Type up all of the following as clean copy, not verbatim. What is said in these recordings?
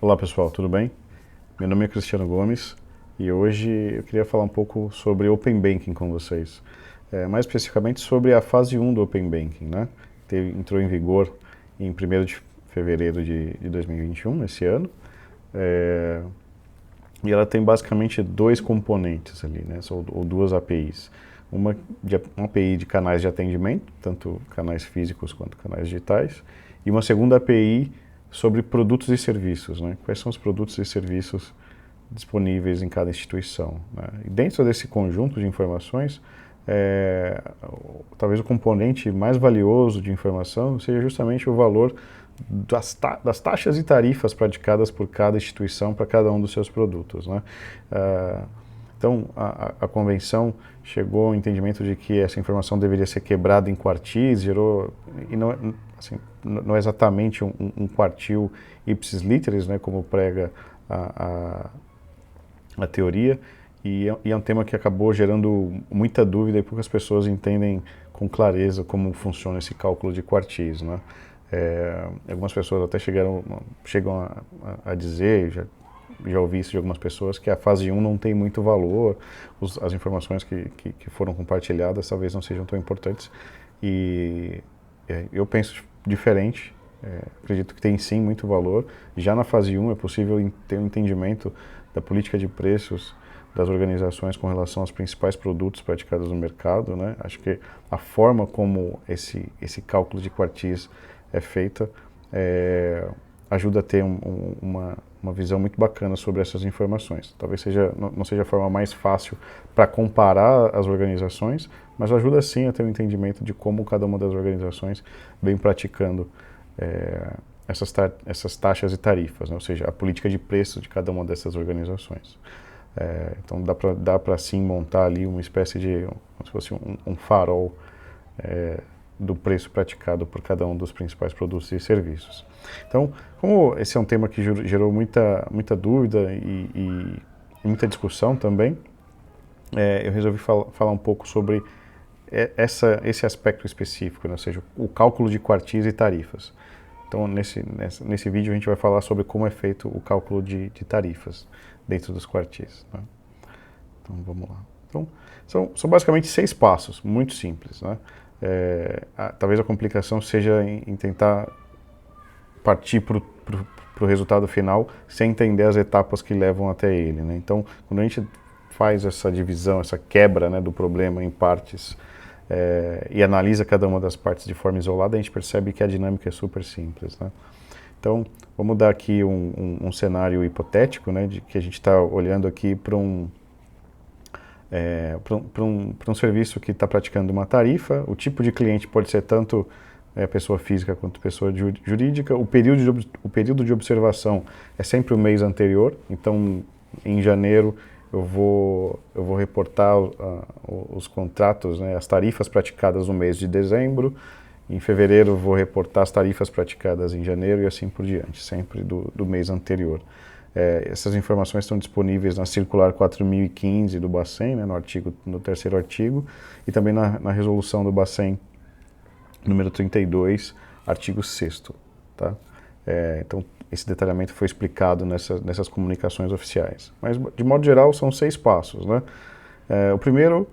Olá pessoal, tudo bem? Meu nome é Cristiano Gomes e hoje eu queria falar um pouco sobre Open Banking com vocês. Mais especificamente sobre a fase 1 do Open Banking, né? Entrou em vigor em 1º de fevereiro de 2021, esse ano. E ela tem basicamente dois componentes ali, né? Ou duas APIs. Uma API de canais de atendimento, tanto canais físicos quanto canais digitais, e uma segunda API sobre produtos e serviços, né? Quais são os produtos e serviços disponíveis em cada instituição, né? E dentro desse conjunto de informações, talvez o componente mais valioso de informação seja justamente o valor das taxas e tarifas praticadas por cada instituição para cada um dos seus produtos, né? Então, a convenção chegou ao entendimento de que essa informação deveria ser quebrada em quartis, e não, assim, não é exatamente um quartil ipsis literis, né, como prega a teoria, e é um tema que acabou gerando muita dúvida e poucas pessoas entendem com clareza como funciona esse cálculo de quartis, né? Algumas pessoas até chegam a dizer, já ouvi isso de algumas pessoas, que a fase 1 não tem muito valor, as informações que foram compartilhadas talvez não sejam tão importantes, e eu penso diferente. Acredito que tem sim muito valor. Já na fase 1 é possível ter um entendimento da política de preços das organizações com relação aos principais produtos praticados no mercado, né? Acho que a forma como esse cálculo de quartis é feita ajuda a ter uma visão muito bacana sobre essas informações. Talvez não seja a forma mais fácil para comparar as organizações, mas ajuda sim a ter um entendimento de como cada uma das organizações vem praticando essas taxas e tarifas, né? Ou seja, a política de preço de cada uma dessas organizações. Então dá para sim montar ali uma espécie de, como se fosse um farol do preço praticado por cada um dos principais produtos e serviços. Então, como esse é um tema que gerou muita dúvida e muita discussão também, eu resolvi falar um pouco sobre esse aspecto específico, né? Ou seja, o cálculo de quartis e tarifas. Então, nesse vídeo a gente vai falar sobre como é feito o cálculo de tarifas dentro dos quartis, né? Então, vamos lá. Então, são basicamente 6 passos, muito simples, né? Talvez a complicação seja em tentar partir para o resultado final sem entender as etapas que levam até ele, né? Então, quando a gente faz essa divisão, essa quebra, né, do problema em partes e analisa cada uma das partes de forma isolada, a gente percebe que a dinâmica é super simples, né? Então, vamos dar aqui um cenário hipotético, né, de que a gente está olhando aqui para um serviço que está praticando uma tarifa. O tipo de cliente pode ser tanto pessoa física quanto pessoa jurídica. O período de observação é sempre o mês anterior. Então, em janeiro, eu vou reportar os contratos, né, as tarifas praticadas no mês de dezembro. Em fevereiro, eu vou reportar as tarifas praticadas em janeiro e assim por diante, sempre do mês anterior. Essas informações estão disponíveis na Circular 4015 do Bacen, né, no 3º artigo, e também na resolução do Bacen número 32, artigo 6º, tá? Então, esse detalhamento foi explicado nessas comunicações oficiais. Mas, de modo geral, são 6 passos, né? O primeiro,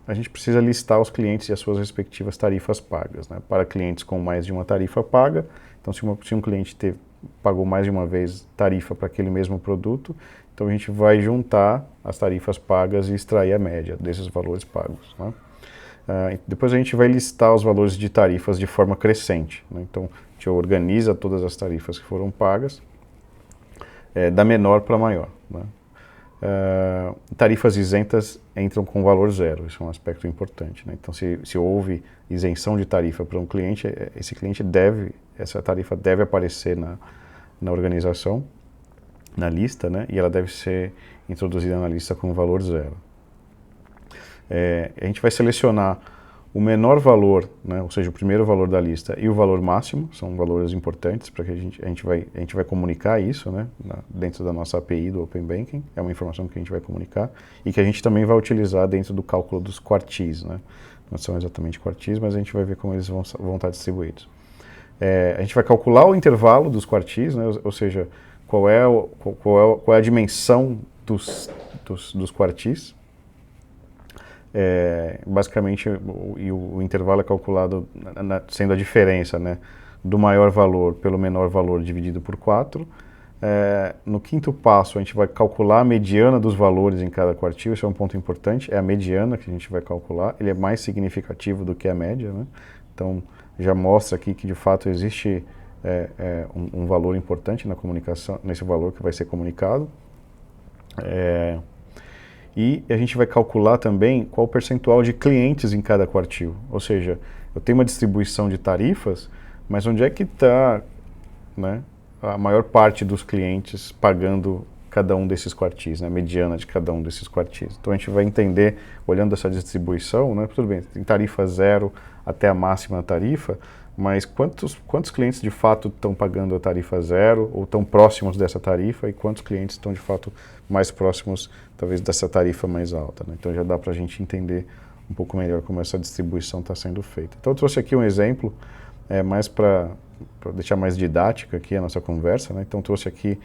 a gente precisa listar os clientes e as suas respectivas tarifas pagas, né? Para clientes com mais de uma tarifa paga, então se um cliente pagou mais de uma vez tarifa para aquele mesmo produto, então a gente vai juntar as tarifas pagas e extrair a média desses valores pagos, né? Depois a gente vai listar os valores de tarifas de forma crescente, né? Então a gente organiza todas as tarifas que foram pagas, da menor para maior, né? Tarifas isentas entram com valor zero, isso é um aspecto importante, né? Então, se houve isenção de tarifa para um cliente, essa tarifa deve aparecer na organização, na lista, né? E ela deve ser introduzida na lista com valor zero. A gente vai selecionar o menor valor, né, ou seja, o primeiro valor da lista e o valor máximo, são valores importantes para que a gente vai comunicar isso, né, dentro da nossa API do Open Banking, é uma informação que a gente vai comunicar e que a gente também vai utilizar dentro do cálculo dos quartis, né? Não são exatamente quartis, mas a gente vai ver como eles vão estar distribuídos. A gente vai calcular o intervalo dos quartis, né, ou seja, qual é a dimensão dos quartis. Basicamente, o intervalo é calculado sendo a diferença, né, do maior valor pelo menor valor dividido por 4. No quinto passo, a gente vai calcular a mediana dos valores em cada quartil. Isso é um ponto importante, é a mediana que a gente vai calcular. Ele é mais significativo do que a média, né? Então, já mostra aqui que, de fato, existe um valor importante na comunicação, nesse valor que vai ser comunicado. E a gente vai calcular também qual o percentual de clientes em cada quartil. Ou seja, eu tenho uma distribuição de tarifas, mas onde é que está, né, a maior parte dos clientes pagando cada um desses quartis, né, a mediana de cada um desses quartis. Então a gente vai entender, olhando essa distribuição, né, tudo bem, tem tarifa 0 até a máxima tarifa, mas quantos clientes de fato estão pagando a tarifa 0 ou estão próximos dessa tarifa, e quantos clientes estão de fato mais próximos, talvez, dessa tarifa mais alta, né? Então já dá para a gente entender um pouco melhor como essa distribuição está sendo feita. Então eu trouxe aqui um exemplo, mais para deixar mais didática aqui a nossa conversa, né? Então trouxe aqui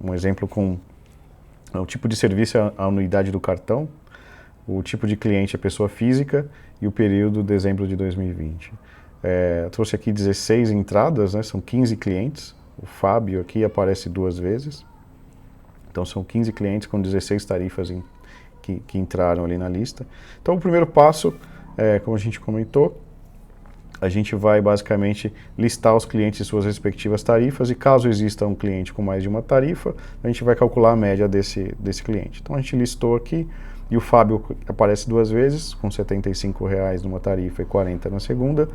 um exemplo com o tipo de serviço, a anuidade do cartão, o tipo de cliente, a pessoa física, e o período de dezembro de 2020. Trouxe aqui 16 entradas, né? São 15 clientes. O Fábio aqui aparece 2 vezes. Então são 15 clientes com 16 tarifas que entraram ali na lista. Então o primeiro passo, como a gente comentou, a gente vai basicamente listar os clientes e suas respectivas tarifas, e caso exista um cliente com mais de uma tarifa, a gente vai calcular a média desse cliente. Então a gente listou aqui, e o Fábio aparece 2 vezes, com R$ 75,00 numa tarifa e 40 na segunda.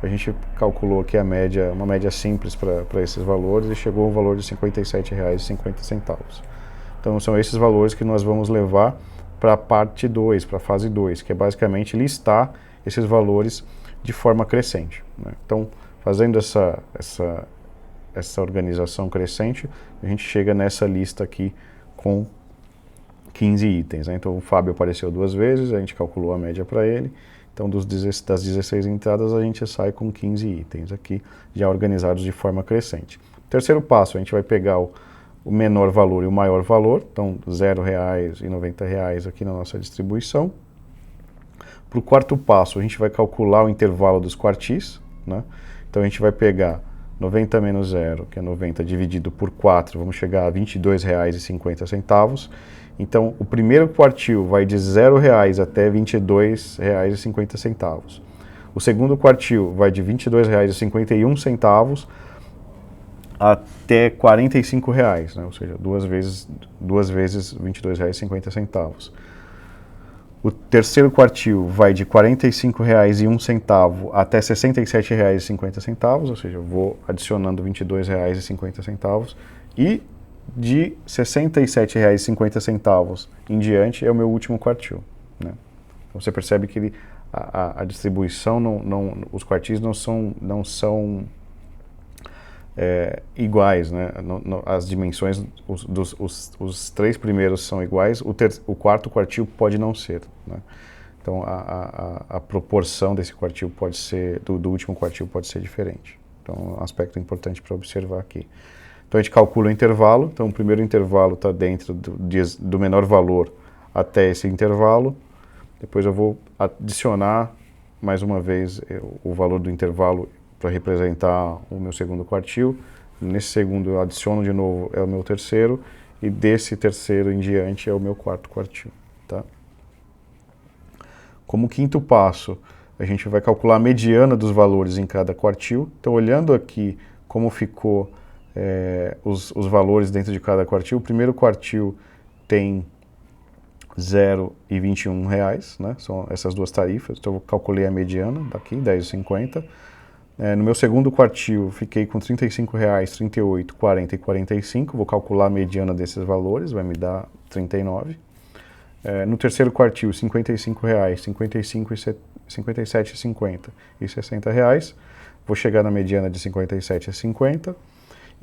A gente calculou aqui uma média simples para esses valores, e chegou ao valor de R$ 57,50. Então são esses valores que nós vamos levar para a parte 2, para a fase 2, que é basicamente listar esses valores de forma crescente, né? Então, fazendo essa organização crescente, a gente chega nessa lista aqui com 15 itens, né? Então o Fábio apareceu 2 vezes, a gente calculou a média para ele. Então das 16 entradas a gente sai com 15 itens aqui, já organizados de forma crescente. Terceiro passo, a gente vai pegar o menor valor e o maior valor, então R$ 0,00 e R$ 90,00 aqui na nossa distribuição. Para o quarto passo, a gente vai calcular o intervalo dos quartis, né? Então a gente vai pegar 90 menos 0, que é 90, dividido por 4, vamos chegar a R$ 22,50. Então o primeiro quartil vai de R$ 0,00 até R$ 22,50. O segundo quartil vai de R$ 22,51 até R$ 45,00, né? Ou seja, duas vezes R$ 22,50. O terceiro quartil vai de R$ 45,01 até R$ 67,50, ou seja, eu vou adicionando R$ 22,50. E de R$ 67,50 em diante é o meu último quartil, né? Então você percebe que a distribuição, os quartis não são iguais, né? As dimensões, os 3 primeiros são iguais, o quarto quartil pode não ser, né? Então a proporção desse quartil pode ser, do último quartil pode ser diferente. Então é um aspecto importante para observar aqui. Então a gente calcula o intervalo, então o primeiro intervalo está dentro do menor valor até esse intervalo. Depois eu vou adicionar mais uma vez o valor do intervalo para representar o meu segundo quartil. Nesse segundo eu adiciono de novo, é o meu terceiro, e desse terceiro em diante é o meu quarto quartil, tá? Como quinto passo, a gente vai calcular a mediana dos valores em cada quartil. Então, olhando aqui como ficou os valores dentro de cada quartil, o primeiro quartil tem R$ 0 e R$ 21,00, né? São essas 2 tarifas. Então eu calculei a mediana daqui, R$ 10,50. No meu segundo quartil fiquei com R$ 35,00, 38, 40 e 45. Vou calcular a mediana desses valores, vai me dar 39. No terceiro quartil, R$ 55,00, 55 e 57,50 e R$ 60,00. Vou chegar na mediana de 57,50.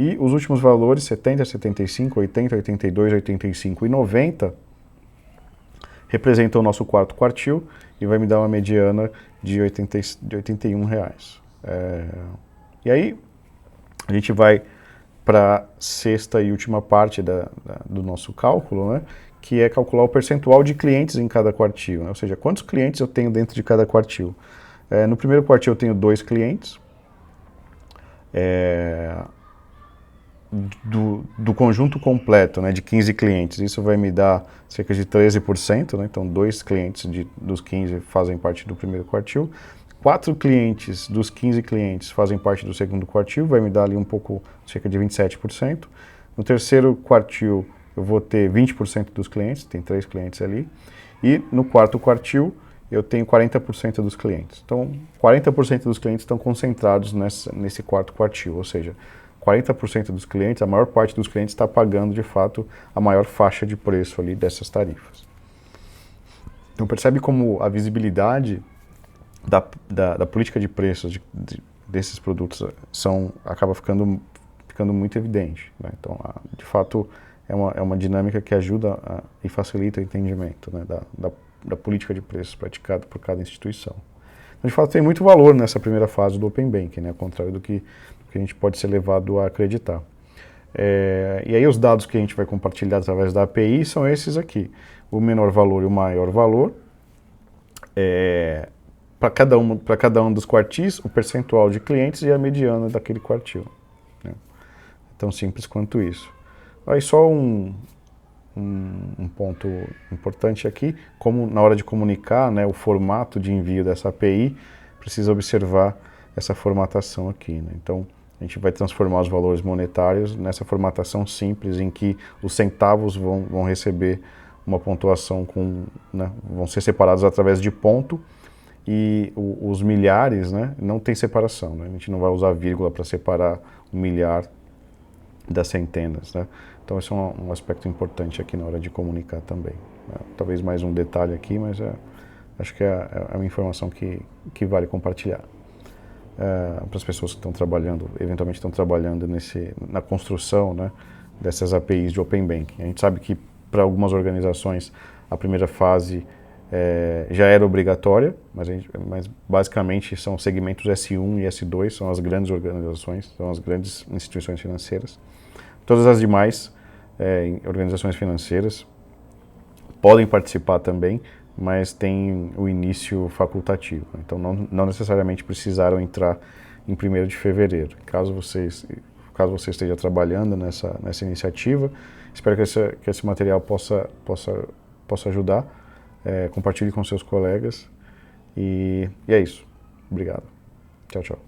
E os últimos valores, 70, 75, 80, 82, 85 e 90, representam o nosso quarto quartil e vai me dar uma mediana de R$ 81,00. E aí a gente vai para a sexta e última parte do nosso cálculo, né, que é calcular o percentual de clientes em cada quartil, né, ou seja, quantos clientes eu tenho dentro de cada quartil. No primeiro quartil eu tenho 2 clientes, do conjunto completo, né, de 15 clientes, isso vai me dar cerca de 13%, né, então 2 clientes dos 15 fazem parte do primeiro quartil, 4 clientes dos 15 clientes fazem parte do segundo quartil, vai me dar ali um pouco, cerca de 27%. No terceiro quartil eu vou ter 20% dos clientes, tem 3 clientes ali, e no quarto quartil eu tenho 40% dos clientes. Então, 40% dos clientes estão concentrados nesse quarto quartil, ou seja, 40% dos clientes, a maior parte dos clientes está pagando, de fato, a maior faixa de preço ali dessas tarifas. Então, percebe como a visibilidade da política de preços desses produtos acaba ficando muito evidente, né? Então, de fato, é uma dinâmica que ajuda e facilita o entendimento, né, da política de preços praticada por cada instituição. Então, de fato, tem muito valor nessa primeira fase do Open Banking, né, ao contrário do que a gente pode ser levado a acreditar. E aí os dados que a gente vai compartilhar através da API são esses aqui. O menor valor e o maior valor. Para cada um dos quartis, o percentual de clientes e a mediana daquele quartil, né? Tão simples quanto isso. Aí só um ponto importante aqui, como na hora de comunicar, né, o formato de envio dessa API, precisa observar essa formatação aqui, né? Então, a gente vai transformar os valores monetários nessa formatação simples, em que os centavos vão receber uma pontuação né, vão ser separados através de ponto, e os milhares, né, não tem separação, né? A gente não vai usar vírgula para separar o milhar das centenas, né? Então esse é um aspecto importante aqui na hora de comunicar também, né? Talvez mais um detalhe aqui, mas acho que é uma informação que vale compartilhar para as pessoas que estão trabalhando, eventualmente estão trabalhando na construção, né, dessas APIs de Open Banking. A gente sabe que para algumas organizações a primeira fase já era obrigatória, mas basicamente são segmentos S1 e S2, são as grandes organizações, são as grandes instituições financeiras. Todas as demais organizações financeiras podem participar também, mas tem o início facultativo. Então não necessariamente precisaram entrar em 1º de fevereiro. Caso você esteja trabalhando nessa iniciativa, espero que esse material possa ajudar. Compartilhe com seus colegas e é isso. Obrigado. Tchau, tchau.